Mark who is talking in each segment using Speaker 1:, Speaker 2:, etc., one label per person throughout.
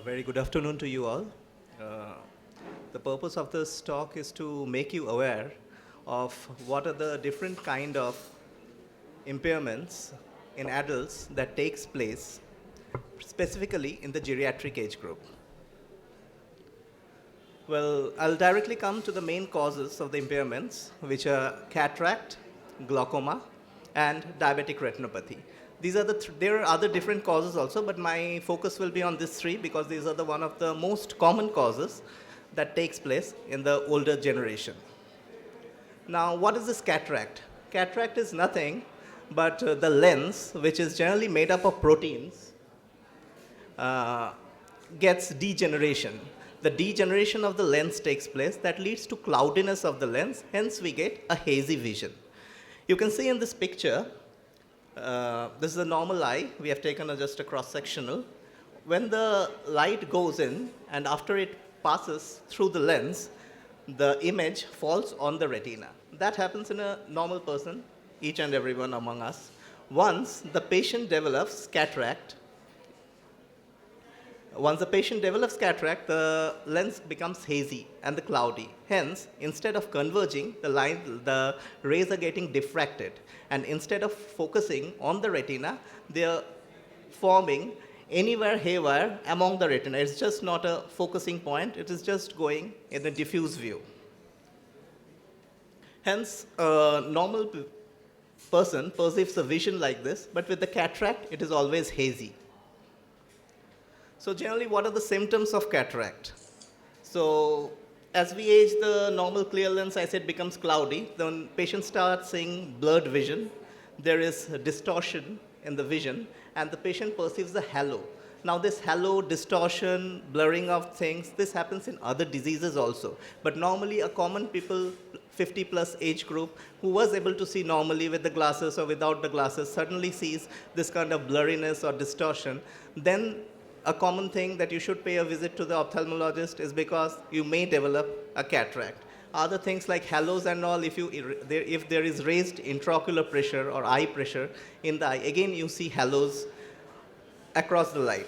Speaker 1: Very good afternoon to you all. Uh, the purpose of this talk is to make you aware of what are the different kind of impairments in adults that takes place specifically in the geriatric age group. Well, I'll directly come to the main causes of the impairments, which are cataract, glaucoma, and diabetic retinopathy. These are there are other different causes also, but my focus will be on these three because these are one of the most common causes that takes place in the older generation. Now, what is this cataract? Cataract is nothing but the lens, which is generally made up of proteins, uh, gets degeneration. The degeneration of the lens takes place that leads to cloudiness of the lens, hence we get a hazy vision. You can see in this picture, this is a normal eye. We have taken just a cross-sectional. When the light goes in and after it passes through the lens, the image falls on the retina. That happens in a normal person, each and every one among us. Once the patient develops cataract, the lens becomes hazy and the cloudy. Hence, instead of converging, the rays are getting diffracted. And instead of focusing on the retina, they are forming anywhere haywire among the retina. It's just not a focusing point. It is just going in a diffuse view. Hence, a normal person perceives a vision like this, but with the cataract, it is always hazy. So generally, what are the symptoms of cataract? So as we age, the normal clear lens, I said, becomes cloudy. Then patient starts seeing blurred vision. There is a distortion in the vision, and the patient perceives a halo. Now this halo, distortion, blurring of things, this happens in other diseases also. But normally a common people, 50 plus age group, who was able to see normally with the glasses or without the glasses, suddenly sees this kind of blurriness or distortion. Then a common thing that you should pay a visit to the ophthalmologist is because you may develop a cataract. Other things like halos and all, if there is raised intraocular pressure or eye pressure in the eye, again you see halos across the light.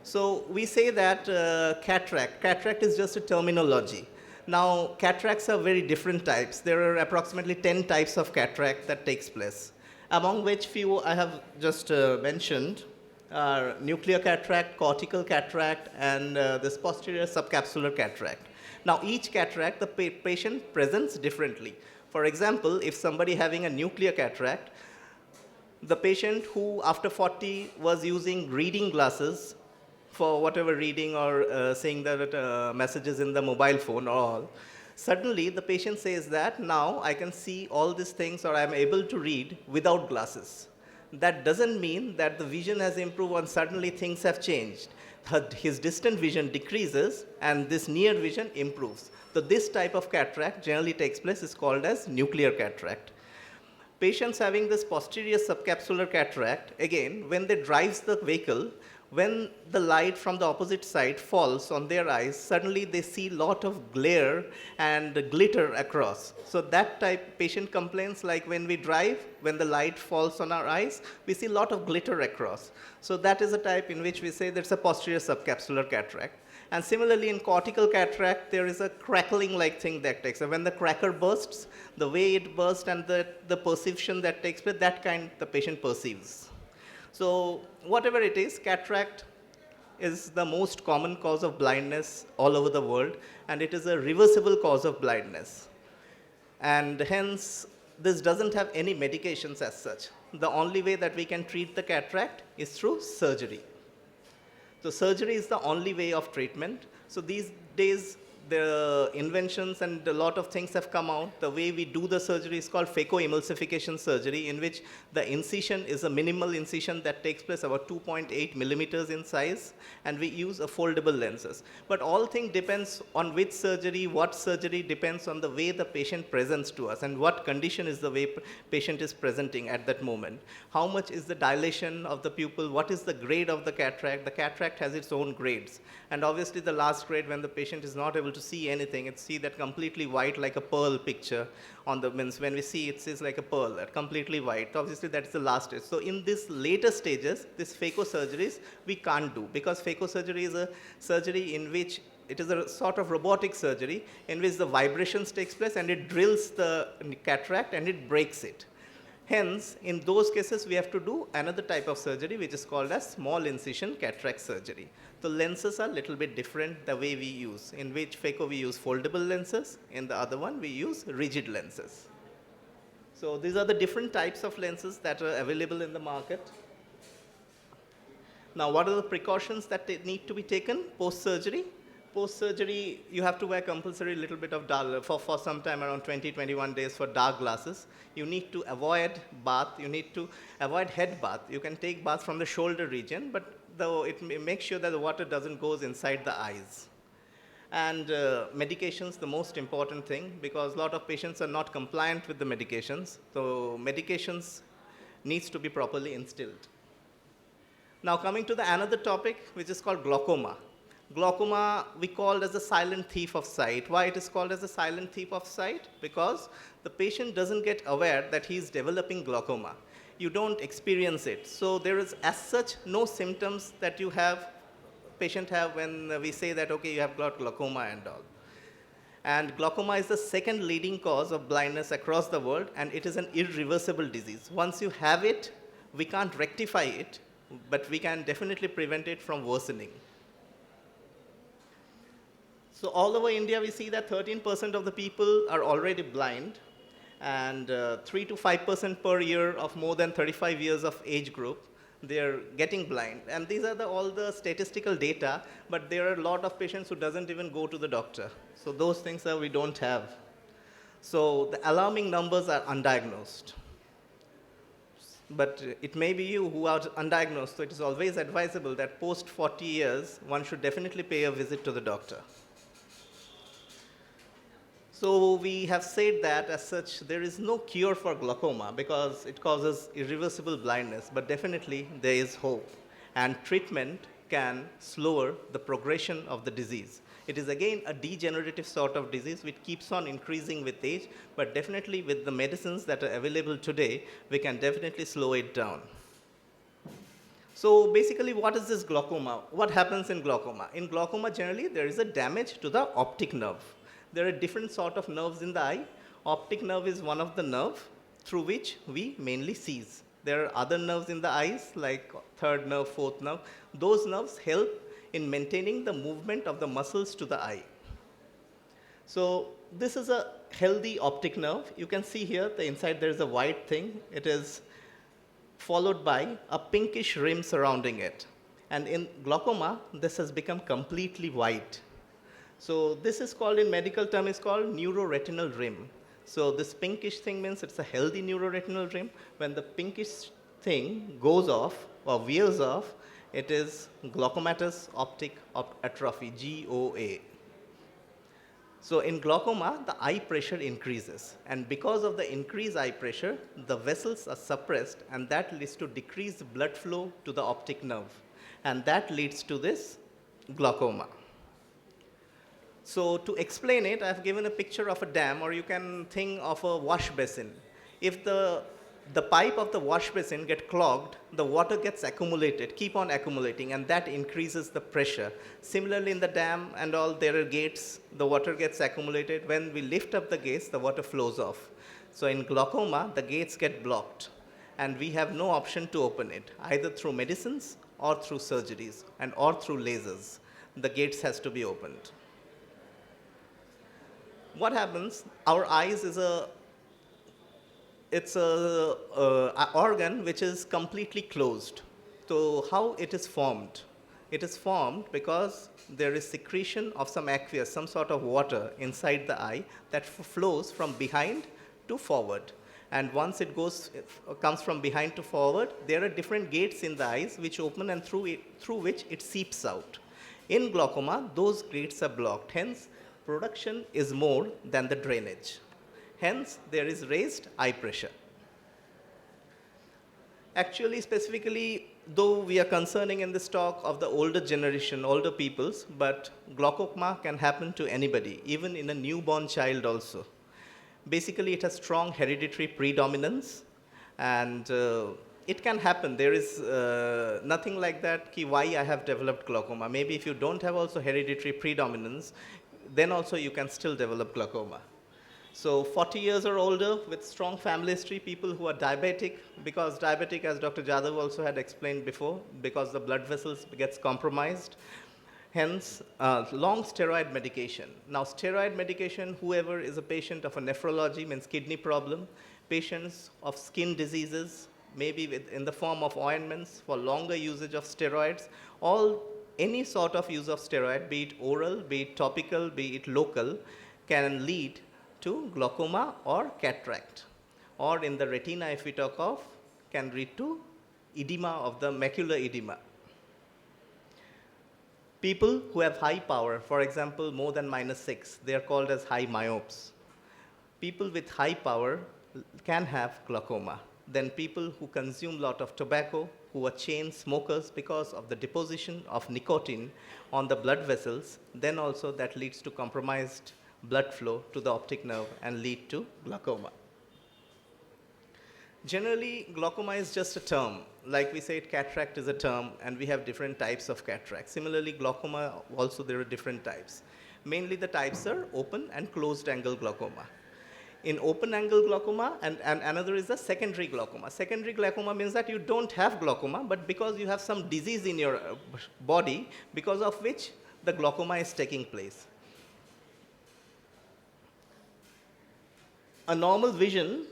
Speaker 1: So we say that cataract is just a terminology. Now cataracts are very different types. There are approximately 10 types of cataract that takes place, among which few I have just mentioned are nuclear cataract, cortical cataract, and this posterior subcapsular cataract. Now each cataract, the patient presents differently. For example, if somebody having a nuclear cataract, the patient who after 40 was using reading glasses for whatever reading or seeing the messages in the mobile phone or all, suddenly the patient says that now I can see all these things or I'm able to read without glasses. That doesn't mean that the vision has improved and suddenly things have changed. His distant vision decreases and this near vision improves. So this type of cataract generally takes place is called as nuclear cataract. Patients having this posterior subcapsular cataract, again, when they drive the vehicle, when the light from the opposite side falls on their eyes, suddenly they see a lot of glare and glitter across. So that type patient complains like when we drive, when the light falls on our eyes, we see a lot of glitter across. So that is a type in which we say that's a posterior subcapsular cataract. And similarly in cortical cataract, there is a crackling like thing that takes place. When the cracker bursts, the way it bursts and the perception that takes place, that kind the patient perceives. So whatever it is, cataract is the most common cause of blindness all over the world, and it is a reversible cause of blindness. And hence, this doesn't have any medications as such. The only way that we can treat the cataract is through surgery. So surgery is the only way of treatment. So these days, the inventions and a lot of things have come out. The way we do the surgery is called phacoemulsification surgery, in which the incision is a minimal incision that takes place about 2.8 millimeters in size, and we use a foldable lenses. But all thing depends on which surgery, what surgery depends on the way the patient presents to us and what condition is the way patient is presenting at that moment. How much is the dilation of the pupil? What is the grade of the cataract? The cataract has its own grades. And obviously the last grade when the patient is not able to to see anything. It's see that completely white like a pearl picture on the means when we see it is like a pearl, completely white. Obviously that's the last stage. So in these later stages, this phacosurgeries we can't do because phacosurgery is a surgery in which it is a sort of robotic surgery in which the vibrations takes place and it drills the cataract and it breaks it. Hence, in those cases, we have to do another type of surgery which is called as small incision cataract surgery. The lenses are a little bit different the way we use. In which phaco we use foldable lenses, in the other one we use rigid lenses. So these are the different types of lenses that are available in the market. Now, what are the precautions that need to be taken post-surgery? Post-surgery, you have to wear compulsory little bit of dark, for some time around 20, 21 days for dark glasses. You need to avoid bath. You need to avoid head bath. You can take bath from the shoulder region, but though it makes sure that the water doesn't goes inside the eyes. And medications, the most important thing, because a lot of patients are not compliant with the medications. So medications needs to be properly instilled. Now coming to the another topic, which is called glaucoma. Glaucoma we call as a silent thief of sight. Why it is called as a silent thief of sight? Because the patient doesn't get aware that he is developing glaucoma. You don't experience it. So there is as such no symptoms that you have, patient have when we say that, okay, you have got glaucoma and all. And glaucoma is the second leading cause of blindness across the world, and it is an irreversible disease. Once you have it, we can't rectify it, but we can definitely prevent it from worsening. So all over India, we see that 13% of the people are already blind, and 3 to 5% per year of more than 35 years of age group, they're getting blind. And these are all the statistical data, but there are a lot of patients who doesn't even go to the doctor. So those things that we don't have. So the alarming numbers are undiagnosed. But it may be you who are undiagnosed, so it is always advisable that post 40 years, one should definitely pay a visit to the doctor. So we have said that as such, there is no cure for glaucoma because it causes irreversible blindness, but definitely there is hope. And treatment can slow the progression of the disease. It is again a degenerative sort of disease which keeps on increasing with age, but definitely with the medicines that are available today, we can definitely slow it down. So basically, what is this glaucoma? What happens in glaucoma? In glaucoma, generally, there is a damage to the optic nerve. There are different sort of nerves in the eye. Optic nerve is one of the nerve through which we mainly sees. There are other nerves in the eyes like third nerve, fourth nerve. Those nerves help in maintaining the movement of the muscles to the eye. So this is a healthy optic nerve. You can see here the inside there is a white thing. It is followed by a pinkish rim surrounding it. And in glaucoma, this has become completely white. So this is called, in medical term, is called neuroretinal rim. So this pinkish thing means it's a healthy neuroretinal rim. When the pinkish thing goes off or veers off, it is glaucomatous optic atrophy, GOA. So in glaucoma, the eye pressure increases. And because of the increased eye pressure, the vessels are suppressed, and that leads to decreased blood flow to the optic nerve. And that leads to this glaucoma. So to explain it, I've given a picture of a dam, or you can think of a wash basin. If the pipe of the wash basin gets clogged, the water gets accumulated, keep on accumulating, and that increases the pressure. Similarly, in the dam and all, there are gates, the water gets accumulated. When we lift up the gates, the water flows off. So in glaucoma, the gates get blocked, and we have no option to open it, either through medicines or through surgeries, and or through lasers. The gates has to be opened. What happens? Our eyes is it's a organ which is completely closed. So how it is formed? It is formed because there is secretion of some aqueous, some sort of water inside the eye that flows from behind to forward. And once it comes from behind to forward, there are different gates in the eyes which open and through which it seeps out. In glaucoma, those gates are blocked. Hence, production is more than the drainage. Hence, there is raised eye pressure. Actually, specifically, though we are concerning in this talk of the older generation, older peoples, but glaucoma can happen to anybody, even in a newborn child also. Basically, it has strong hereditary predominance, and it can happen. There is nothing like that, ki why I have developed glaucoma. Maybe if you don't have also hereditary predominance, then also you can still develop glaucoma. So 40 years or older with strong family history, people who are diabetic, because diabetic, as Dr. Jadhav also had explained before, because the blood vessels gets compromised, hence long steroid medication. Now steroid medication, whoever is a patient of a nephrology, means kidney problem, patients of skin diseases, maybe in the form of ointments for longer usage of steroids, any sort of use of steroid, be it oral, be it topical, be it local, can lead to glaucoma or cataract. Or in the retina, if we talk of, can lead to edema of the macular edema. People who have high power, for example, more than -6, they are called as high myopes. People with high power can have glaucoma. Then people who consume a lot of tobacco, who are chain smokers because of the deposition of nicotine on the blood vessels, then also that leads to compromised blood flow to the optic nerve and lead to glaucoma. Generally, glaucoma is just a term. Like we said, cataract is a term, and we have different types of cataract. Similarly, glaucoma, also there are different types. Mainly the types are open and closed angle glaucoma. In open angle glaucoma, and another is the secondary glaucoma. Secondary glaucoma means that you don't have glaucoma, but because you have some disease in your body, because of which the glaucoma is taking place. A normal vision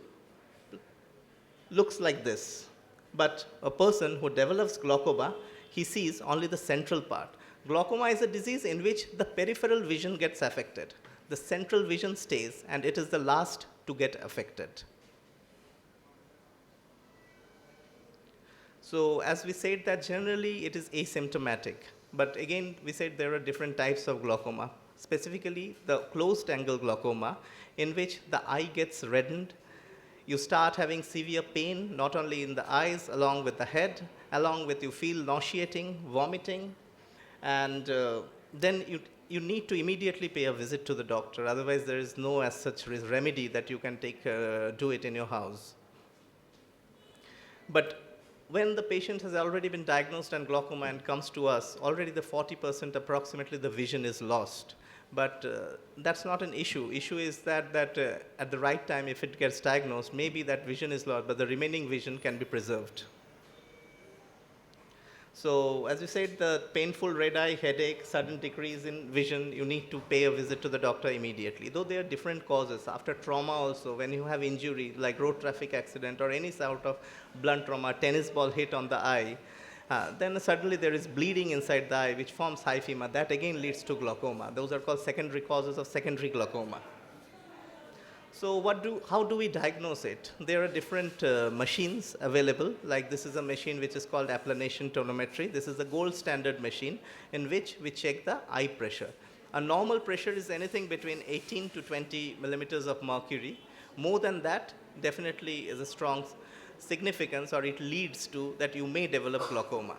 Speaker 1: looks like this, but a person who develops glaucoma, he sees only the central part. Glaucoma is a disease in which the peripheral vision gets affected. The central vision stays, and it is the last to get affected. So as we said that generally it is asymptomatic, but again we said there are different types of glaucoma, specifically the closed angle glaucoma, in which the eye gets reddened. You start having severe pain, not only in the eyes, along with the head, along with you feel nauseating, vomiting, and then you need to immediately pay a visit to the doctor. Otherwise, there is no as such remedy that you can do it in your house. But when the patient has already been diagnosed and glaucoma and comes to us, already the 40% approximately the vision is lost. But that's not an issue. Issue is that at the right time, if it gets diagnosed, maybe that vision is lost, but the remaining vision can be preserved. So as you said, the painful red eye, headache, sudden decrease in vision, you need to pay a visit to the doctor immediately. Though there are different causes. After trauma also, when you have injury, like road traffic accident or any sort of blunt trauma, tennis ball hit on the eye, then suddenly there is bleeding inside the eye, which forms hyphema. That again leads to glaucoma. Those are called secondary causes of secondary glaucoma. So how do we diagnose it? There are different machines available. Like this is a machine which is called applanation tonometry. This is the gold standard machine in which we check the eye pressure. A normal pressure is anything between 18 to 20 millimeters of mercury. More than that definitely is a strong significance, or it leads to that you may develop glaucoma.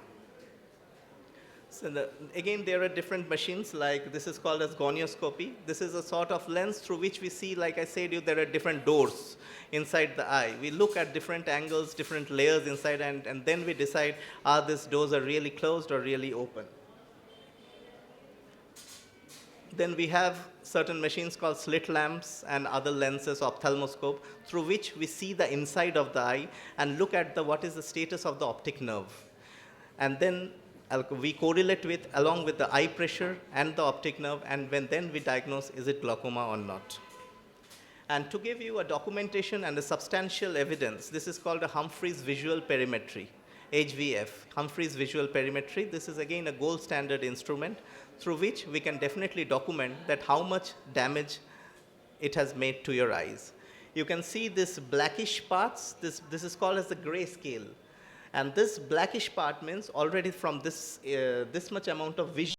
Speaker 1: So again, there are different machines, like this is called as gonioscopy. This is a sort of lens through which we see, like I said, there are different doors inside the eye. We look at different angles, different layers inside, and then we decide, these doors are really closed or really open. Then we have certain machines called slit lamps and other lenses, ophthalmoscope, through which we see the inside of the eye and look at what is the status of the optic nerve. And then we correlate along with the eye pressure and the optic nerve, and then we diagnose is it glaucoma or not. And to give you a documentation and a substantial evidence, this is called a Humphreys visual perimetry, HVF, Humphreys visual perimetry. This is again a gold standard instrument through which we can definitely document that how much damage it has made to your eyes. You can see this blackish parts, this is called as the gray scale. And this blackish part means already from this much amount of vision